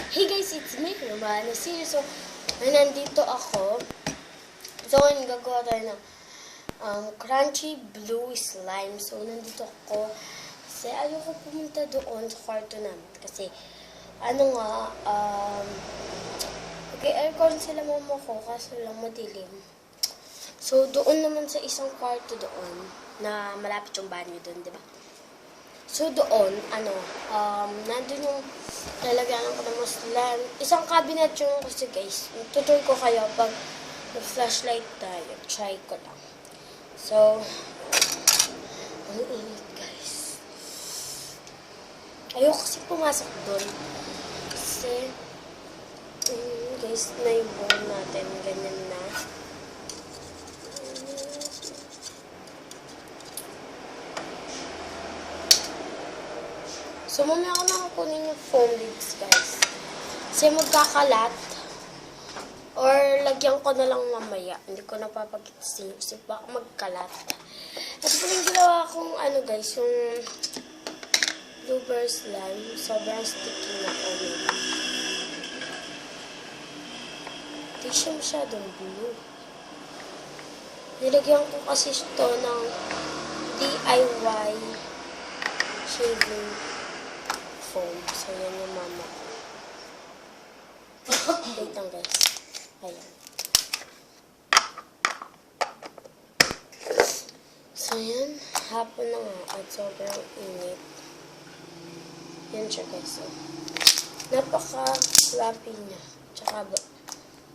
Hey guys, it's me, Romana. So, nandito ako. So, ngayon gagawa tayo ng crunchy blue slime. So, nandito ako. Kasi ayoko pumunta doon sa kwarto namin. Kasi, okay, aircon sila mama ko, kaso lang madilim. So, doon naman sa isang kwarto doon, na malapit yung banyo doon, di ba? So, doon, nandun yung lalagyan ko ng slime. Isang cabinet yung kasi guys. Tutur ko kayo pag flashlight tayo. Try ko lang. So, ang init guys. Ayoko kasi pumasok doon. Kasi, guys, na-ibon natin. Ganyan na. So, mamaya ko na kukunin yung foam lids, guys. Kasi magkakalat. Or, lagyan ko na lang mamaya. Hindi ko napapagkita kasi baka magkalat. At po yung ginawa kong, guys, yung blueberry slime. Sobrang sticky na po. Hindi siya masyadong blue. Nilagyan ko kasi ito ng DIY shaving foam. So, yan yung mama ko. Wait lang, guys. Ayan. So, yan. Hapon na nga. At sobrang init. Yan siya, guys. So, napaka-fluffy niya. Tsaka,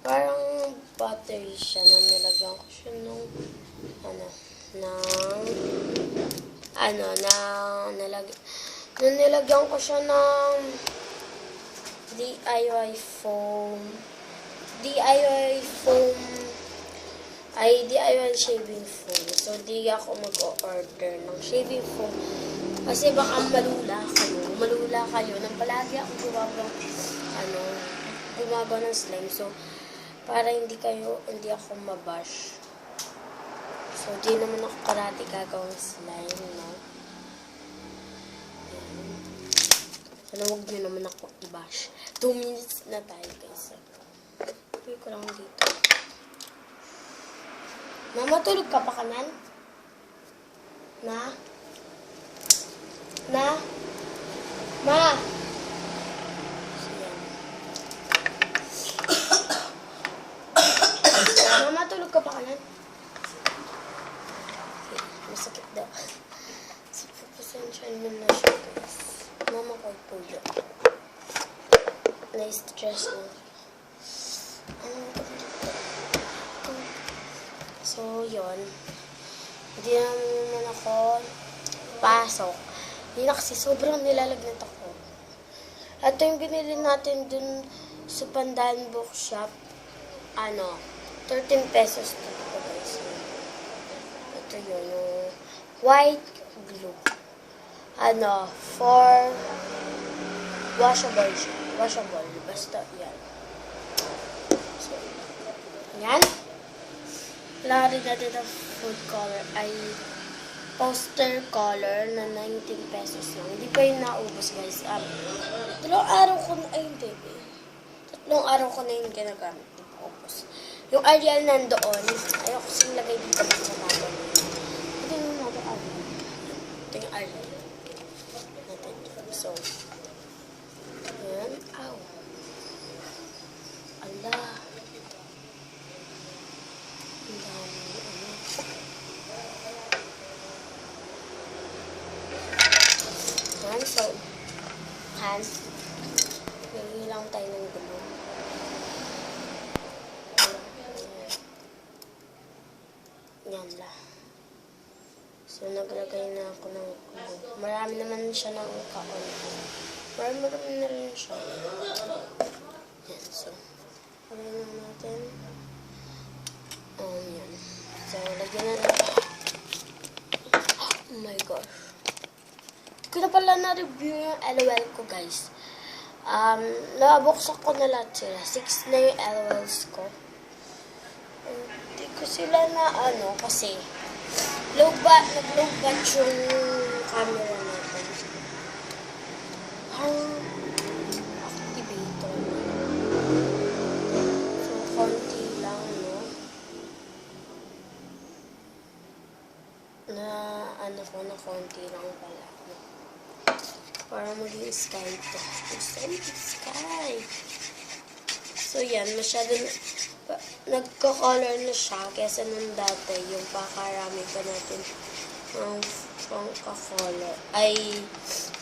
parang buttery siya. Na nilagyan ko siya nung, nilagyan ko siya ng DIY foam, DIY shaving foam. So, di ako mag-order ng shaving foam. Kasi baka malula kayo nang palagi ako gumagawa ng slime. So, para hindi ako mabash. So, di naman ako parati gagawang slime, no? Sana huwag nyo naman ako i-bash. 2 minutes na tayo, guys. Tuloy ko lang dito. Mama, tulog ka pa kanan? Na? Ma? So, yan. Mama, tulog ka pa kanan? Okay, masakit daw. So, pasensya nyo na siya, guys. Mama ko po yun. Na-stress na. So, yun. Hindi naman ako pasok. Hindi na kasi sobrang nilalagnat ako. At yung binili natin dun sa Pandan Bookshop, 13 pesos to, guys. Ito yun, yung white glue. For washable siya. Washable. Basta, yan. So, yan. Lari natin ang food color ay poster color na 19 pesos lang. Hindi pa yung naubos, guys. Tatlong araw ko na yung ginagamit. Hindi pa ubos. Yung Arial nandoon. Ayoko kasing lagay dito sa bago. Ito yung nadoon. Ito yung Arial. So, yan. Ow. Ala. Ang dami. Yan. So, hands. Lagyan lang tayo ng gulo. Yan lang. So, naglagay na ako ng glue. Marami naman siya ng kaon. Marami na rin siya. Yan. So, lagyan na natin. Yan. So, lagyan na natin. Oh my gosh. Hindi ko na pala na-review yung LOL ko, guys. Nabuksan ko na lahat sila. 6 na yung LOLs ko. Hindi ko sila na kasi nag-low batch yung camera natin. Ang activator. na konti lang pala. Para maging sky to. Sky! So, yan. Masyado nagko-color na siya kesa nung dati. Yung pakarami pa natin ng pangka-color. Ay,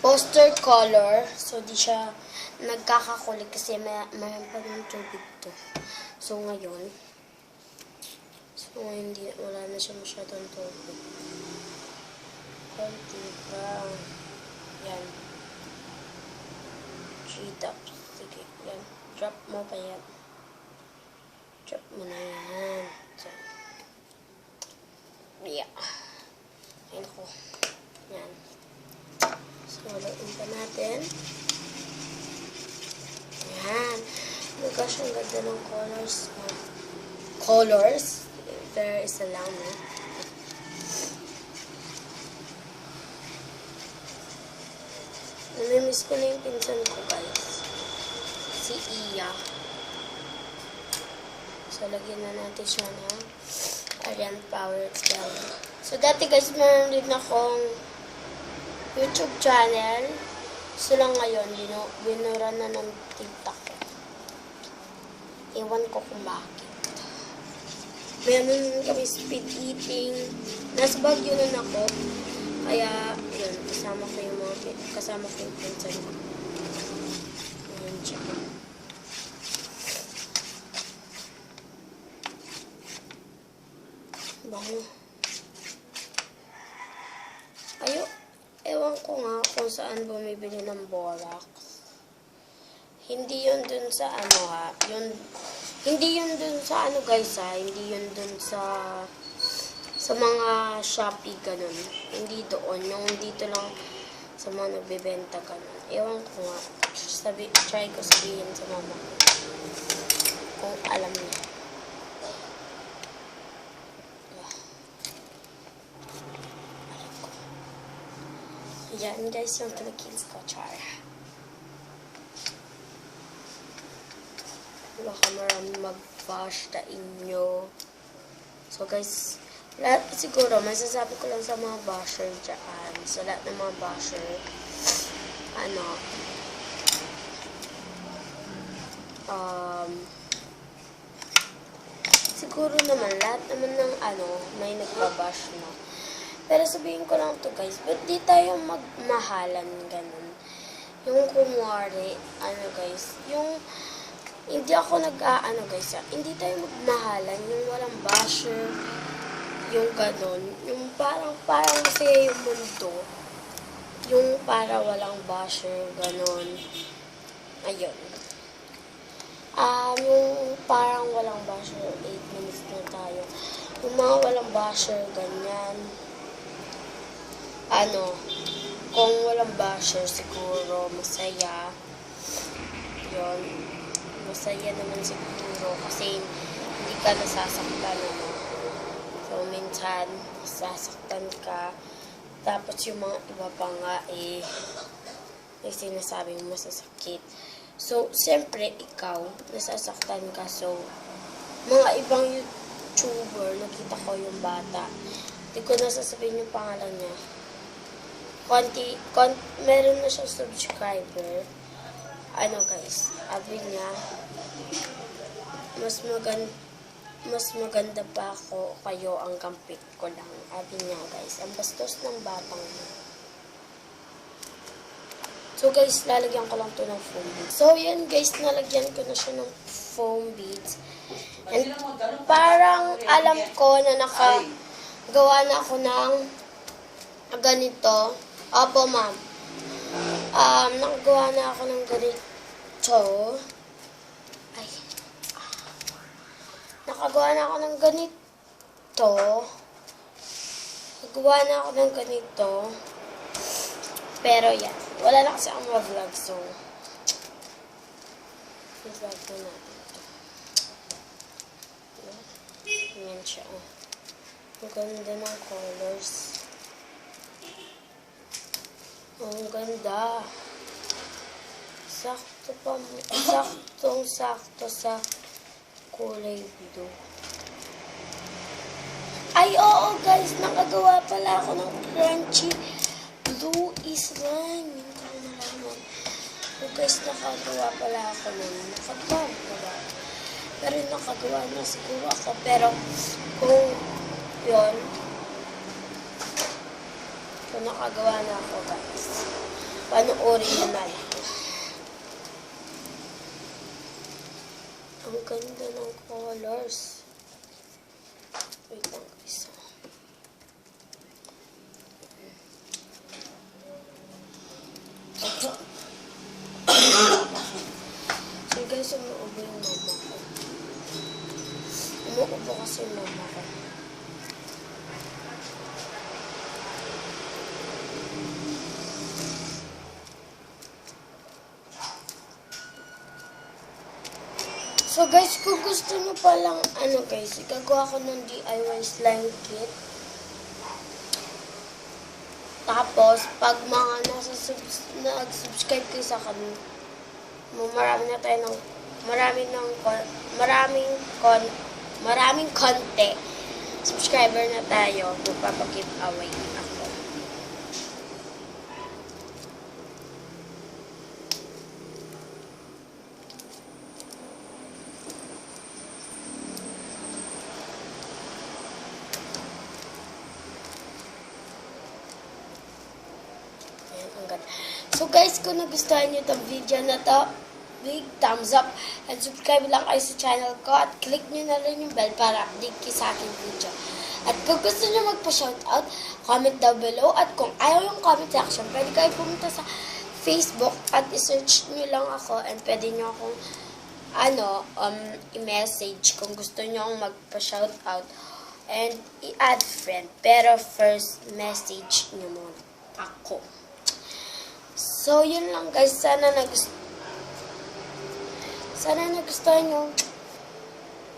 poster color. So, di siya nagkakakulit kasi mayroon pa ng tubig to. So, ngayon, wala na siya masyadong tubig. Konti pa. Yan. 3 drops. Sige, yan. Drop mo pa yan. Drop mo na yan. So, yeah. Ayan ko. Yan. So, haluin pa natin. Yan. Oh my gosh, ang ganda ng colors. Colors? There is a lang, eh. Namimiss ko na yung pinsan ko, guys. Si Iya. So, lagyan na natin siya ng Ariane Power Gel. So, dati guys, meron din akong YouTube channel. So, lang ngayon, binura na ng TikTok ko. Ewan ko kung bakit. Meron kami speed eating. Nasa Baguio na ako. Kaya, yun, kasama ko yung pinsan ko. Ayan siya. Bango. Ewan ko nga kung saan bumibili ng borax. Hindi yun dun sa ano ha. Hindi yun dun sa ano guys ha. Hindi yun dun sa mga Shopee ganun. Hindi doon. Yung dito lang sa mga nagbebenta ganun. Ewan ko nga. Try ko sabihin sa mama ko. Kung alam niya. Alam ko. Yan guys yung Philippines ko. Char. Baka marami mag-bash na inyo. So guys, lahat siguro, masasabi ko lang sa mga basher dyan. So, lahat ng mga basher, siguro naman, lahat naman ng may nagbabash na. Pero sabihin ko lang to guys, ba't di tayo magmahalan ganun? Yung kumwari, guys, yung hindi ako guys, hindi tayo magmahalan, yung walang basher, yung ganon, yung parang masaya yung mundo, yung para walang basher, ganon, ayun. Yung parang walang basher, 8 minutes na tayo, yung mga walang basher, ganyan, kung walang basher, siguro, masaya, yun, masaya naman siguro, kasi hindi ka nasasaktan, So, minsan, sasaktan ka. Tapos, yung mga iba pa nga, may sinasabing masasakit. So, siyempre, ikaw, nasasaktan ka. So, mga ibang YouTuber, nakita ko yung bata. Hindi ko nasasabihin yung pangalan niya. Meron na siyang subscriber. Guys, sabi niya, mas maganda pa ako, kayo ang kampit ko lang. Sabi niya guys, ang bastos ng batang mo. So guys, lalagyan ko lang to ng foam beads. So yan guys, nalagyan ko na siya ng foam beads. And parang alam ko na nakagawa na ako ng ganito. Opo ma'am. Nakagawa na ako ng ganito. Nakagawa na ako ng ganito. Nagawa na ako ng ganito. Pero yan. Wala na kasi akong vlog. So, vlog na natin ito. Yan siya. Ang ganda ng colors. Ang ganda. Saktong-sakto sa kulay blue. Ay, oo guys, nakagawa pala ako ng crunchy blue slime. Yung ko nalaman. So guys, nakagawa pala ako nun. Nakagawa. Pero nakagawa na siguro ako. Pero kung yun, kung nakagawa na ako guys, panoorin nyo na lang. Ang ganda ng colors. Wait lang guys. So guys, umuubo yung mama ko. Umuubo kasi yung mama ko. So guys, kung gusto nyo palang, guys, gagawa ko ng DIY slime kit. Tapos, pag mga nag-subscribe kayo sa akin, maraming konti. Subscriber na tayo, magpapag-giveaway ako. So guys, kung nagustuhan nyo itong video na to, big thumbs up and subscribe lang kayo sa channel ko at click nyo na rin yung bell para update kayo sa aking video. At kung gusto nyo magpa-shoutout, comment down below. At kung ayaw yung comment section, pwede kayo pumunta sa Facebook at i-search nyo lang ako and pwede nyo akong i-message kung gusto nyo akong magpa-shoutout and i-add friend. Pero first, message nyo muna ako. So, yun lang guys. Sana nagustuhan nyo.